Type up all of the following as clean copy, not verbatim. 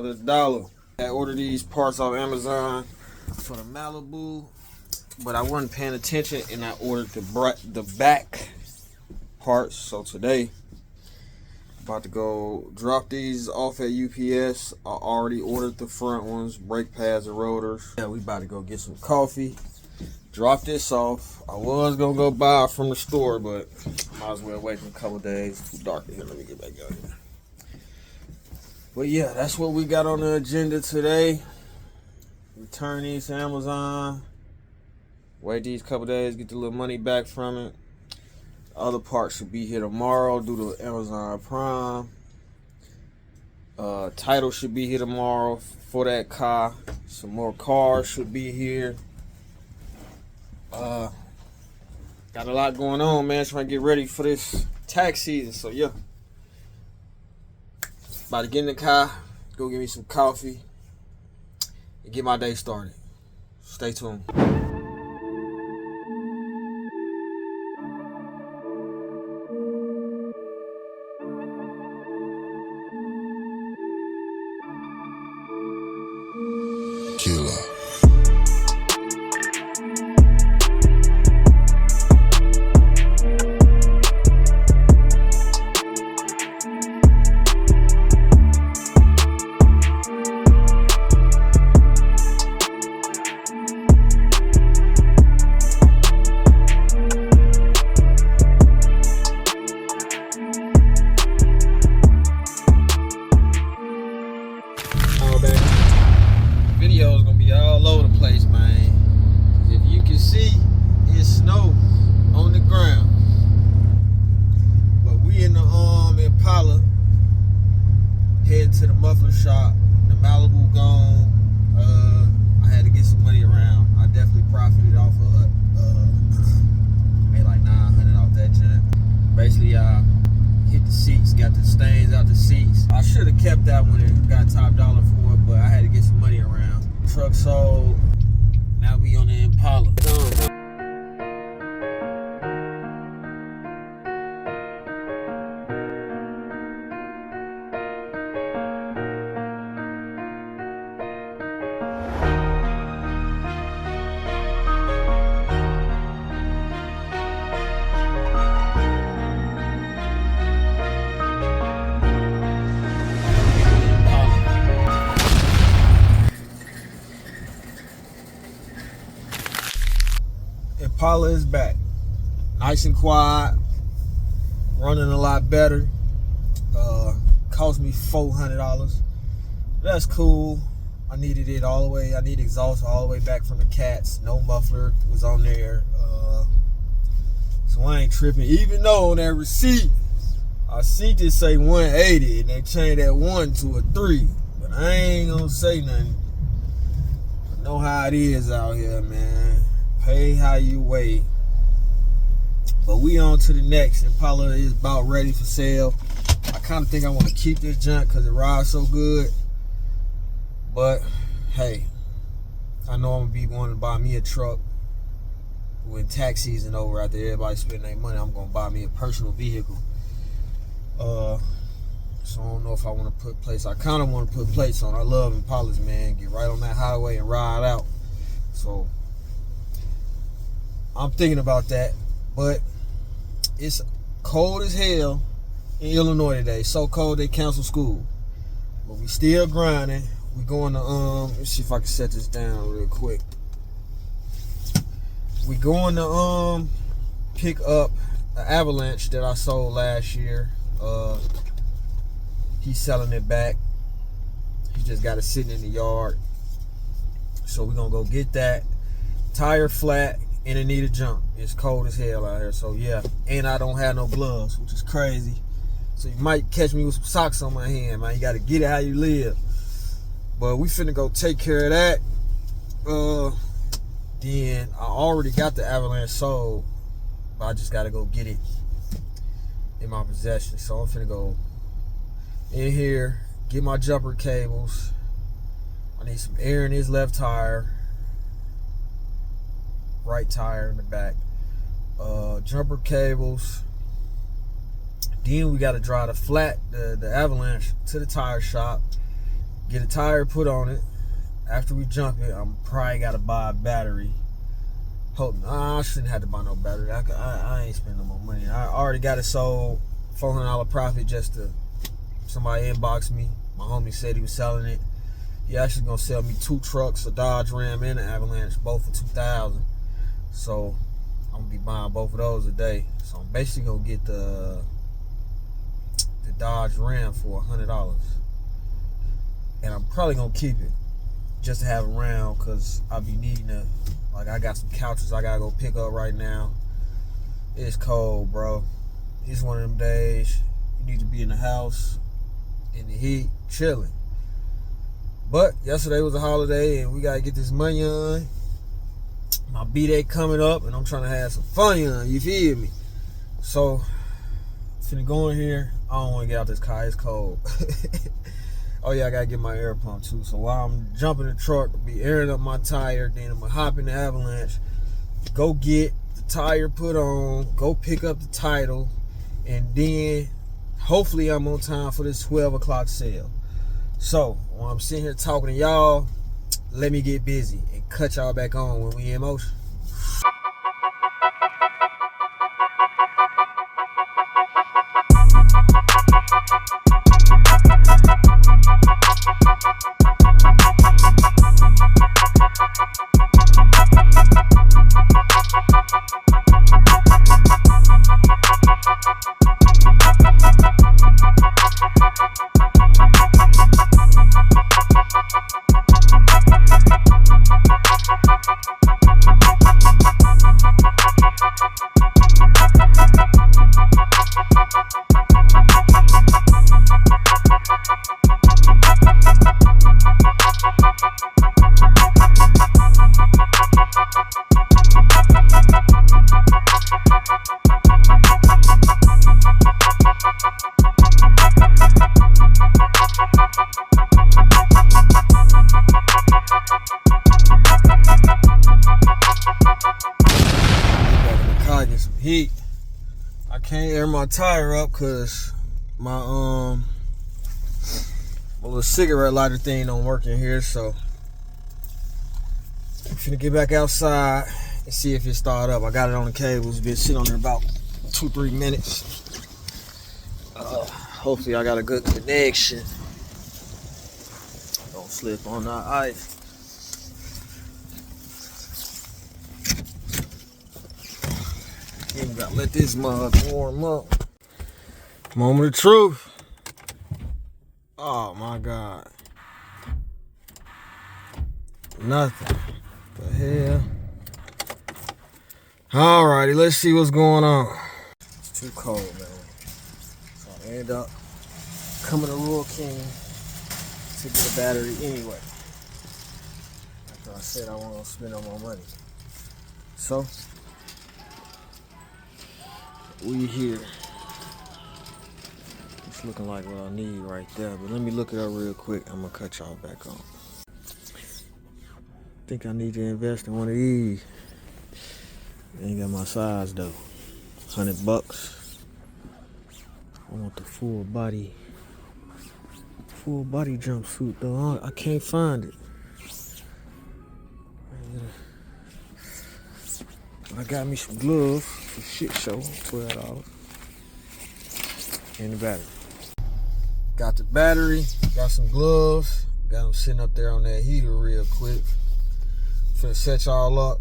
another $1. I ordered these parts off Amazon for the Malibu, but I wasn't paying attention and I ordered the back parts. So today, about to go drop these off at UPS. I already ordered the front ones, brake pads and rotors. Yeah, we about to go get some coffee, drop this off. I was gonna go buy it from the store, but might as well wait a couple days. It's too dark in here. Let me get back out here. But yeah, that's what we got on the agenda today. Return these to Amazon. Wait these couple days, get the little money back from it. Other parts should be here tomorrow due to Amazon Prime. Title should be here tomorrow for that car. Some more cars should be here. Got a lot going on, man. Trying to get ready for this tax season. So yeah, about to get in the car, go get me some coffee, and get my day started. Stay tuned. Killer. Videos gonna be all over the place, man. If you can see, it's snow on the ground. But we in the Impala, heading to the muffler shop. The Malibu gone. I had to get some money around. I definitely profited off of it. Made like $900 off that junk. Basically, I hit the seats, got the stains out the seats. I should have kept that one and got top dollar for it, but I had to get some money around. Truck sold. Now we on the Impala. Impala is back, nice and quiet, running a lot better. Cost me $400. That's cool. I needed it all the way. I need exhaust all the way back from the cats. No muffler was on there, so I ain't tripping. Even though on that receipt, I see it say 180, and they changed that 1 to a 3. But I ain't gonna say nothing. I know how it is out here, man. Pay how you weigh. But we on to the next. Impala is about ready for sale. I kind of think I want to keep this junk because it rides so good. But hey, I know I'm gonna be wanting to buy me a truck when tax season over. After everybody spending their money, I'm gonna buy me a personal vehicle. So I don't know if I want to put plates. I kind of want to put plates on. I love Impalas, man. Get right on that highway and ride out. So I'm thinking about that, but it's cold as hell in Illinois today. So cold they canceled school, but we still grinding. We going to let's see if I can set this down real quick. We going to pick up an Avalanche that I sold last year. He's selling it back. He just got it sitting in the yard, so we're gonna go get that. Tire flat and it need a jump. It's cold as hell out here, so yeah. And I don't have no gloves, which is crazy. So you might catch me with some socks on my hand, man. You gotta get it how you live. But we finna go take care of that. Then I already got the Avalanche sold, but I just gotta go get it in my possession. So I'm finna go in here, get my jumper cables. I need some air in his left tire. Right tire in the back, jumper cables. Then we got to drive the Avalanche to the tire shop, get a tire put on it. After we jump it, I'm probably gotta buy a battery. I shouldn't have to buy no battery. I ain't spending no more money. I already got it sold, $400 profit just to somebody inboxed me. My homie said he was selling it. He actually gonna sell me 2 trucks, a Dodge Ram and an Avalanche, both for $2,000. So I'm gonna be buying both of those a day. So I'm basically gonna get the Dodge Ram for $100, and I'm probably gonna keep it just to have around, cause I'll be needing to. Like, I got some couches I gotta go pick up right now. It's cold, bro. It's one of them days you need to be in the house in the heat, chilling. But yesterday was a holiday, and we gotta get this money on. My B-Day coming up, and I'm trying to have some fun on. You feel me? So, finna go in here. I don't want to get out this car. It's cold. Oh yeah, I gotta get my air pump too. So while I'm jumping the truck, I'll be airing up my tire. Then I'm gonna hop in the Avalanche, go get the tire put on, go pick up the title, and then hopefully I'm on time for this 12 o'clock sale. So while I'm sitting here talking to y'all, let me get busy and cut y'all back on when we in motion. Heat. I can't air my tire up because my little cigarette lighter thing don't work in here, so I'm finna get back outside and see if it start up. I got it on the cables, been sitting on there about 2-3 minutes. Hopefully I got a good connection. Don't slip on that ice. Even gotta let this mug warm up. Moment of truth. Oh my God. Nothing. What the hell? Alrighty, let's see what's going on. It's too cold, man. So I end up coming to Rural King to get a battery anyway. After I said I wasn't gonna spend no more money. So we here. It's looking like what I need right there, but let me look it up real quick. I'm gonna cut y'all back on. Think I need to invest in one of these. Ain't got my size though. $100. I want the full body jumpsuit though. I can't find it. I got me some gloves for shit show, $12. And the battery. Got the battery, got some gloves, got them sitting up there on that heater real quick. Finna set y'all up,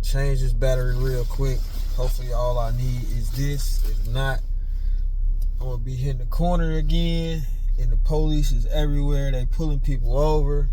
change this battery real quick. Hopefully all I need is this. If not, I'm gonna be hitting the corner again, and the police is everywhere. They pulling people over.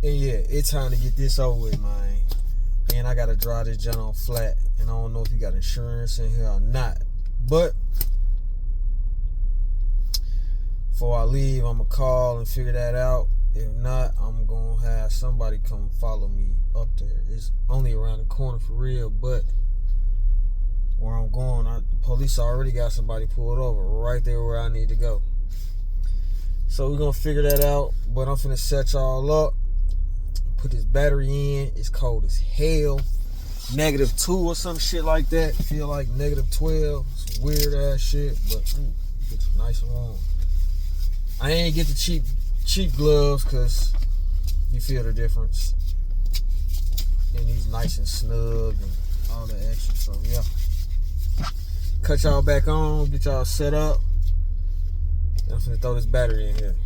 And yeah, it's time to get this over with, man. And I gotta drive this junk on flat, and I don't know if he got insurance in here or not. But before I leave, I'm gonna call and figure that out. If not, I'm gonna have somebody come follow me up there. It's only around the corner for real, but where I'm going, the police already got somebody pulled over right there where I need to go. So we're gonna figure that out. But I'm finna set y'all up. Put this battery in. It's cold as hell. -2 or some shit like that. Feel like -12. Some weird ass shit, but ooh, it's nice and warm. I ain't get the cheap gloves because you feel the difference. And these nice and snug and all that extra. So yeah. Cut y'all back on, get y'all set up. I'm finna throw this battery in here.